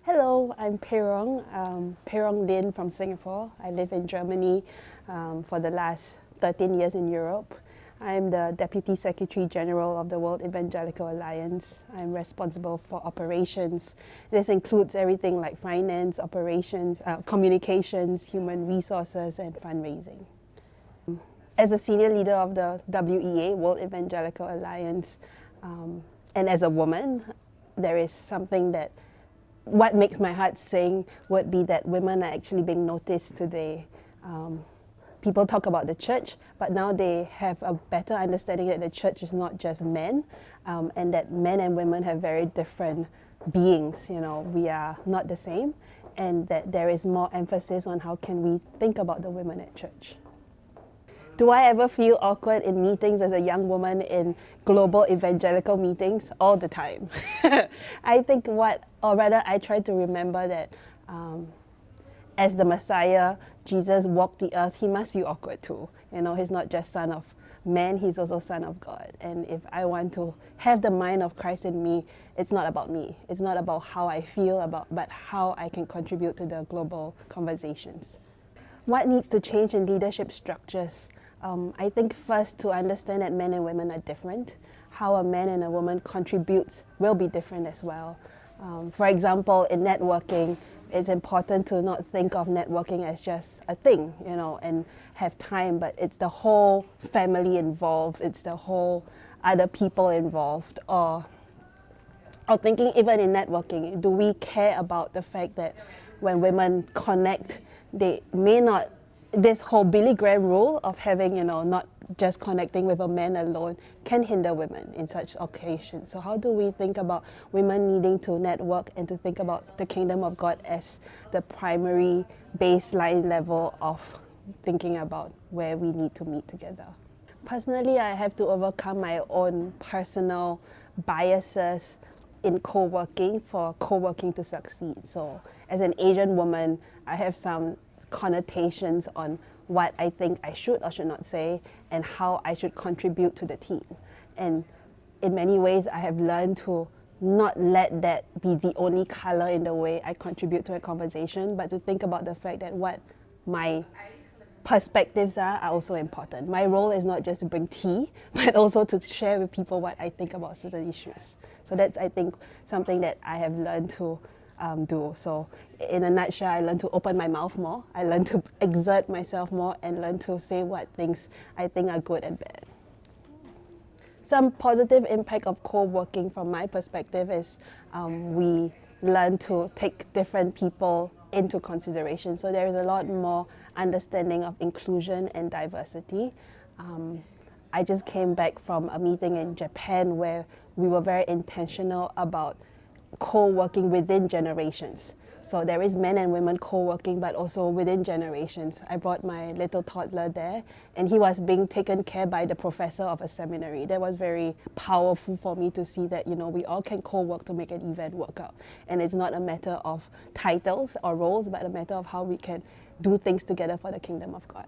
Hello, I'm Peirong Lin from Singapore. I live in Germany for the last 13 years in Europe. I'm the Deputy Secretary General of the World Evangelical Alliance. I'm responsible for operations. This includes everything like finance, operations, communications, human resources, and fundraising. As a senior leader of the WEA, World Evangelical Alliance, and as a woman, there is something that what makes my heart sing would be that women are actually being noticed today. People talk about the church, but now they have a better understanding that the church is not just men, and that men and women have very different beings. You know, we are not the same, and that there is more emphasis on how can we think about the women at church. Do I ever feel awkward in meetings as a young woman in global evangelical meetings? All the time. I think I try to remember that as the Messiah, Jesus walked the earth, he must feel awkward too. You know, he's not just son of man, he's also son of God. And if I want to have the mind of Christ in me, it's not about me. It's not about how I feel, but how I can contribute to the global conversations. What needs to change in leadership structures? I think first to understand that men and women are different. How a man and a woman contributes will be different as well. For example, in networking, it's important to not think of networking as just a thing, you know, and have time, but it's the whole family involved, it's the whole other people involved, or thinking even in networking, do we care about the fact that when women connect, they may not, this whole Billy Graham rule of having, you know, not just connecting with a man alone can hinder women in such occasions. So how do we think about women needing to network and to think about the kingdom of God as the primary baseline level of thinking about where we need to meet together? Personally, I have to overcome my own personal biases in co-working for co-working to succeed. So as an Asian woman, I have some connotations on what I think I should or should not say and how I should contribute to the team. And in many ways, I have learned to not let that be the only color in the way I contribute to a conversation, but to think about the fact that what my perspectives are also important. My role is not just to bring tea, but also to share with people what I think about certain issues. So that's, I think, something that I have learned to do. So in a nutshell, I learned to open my mouth more. I learned to exert myself more and learn to say what things I think are good and bad. Some positive impact of co-working from my perspective is we learn to take different people into consideration. So there is a lot more understanding of inclusion and diversity. I just came back from a meeting in Japan where we were very intentional about co-working within generations. So there is men and women co-working, but also within generations. I brought my little toddler there, and he was being taken care by the professor of a seminary. That was very powerful for me to see that, you know, we all can co-work to make an event work out. And it's not a matter of titles or roles, but a matter of how we can do things together for the kingdom of God.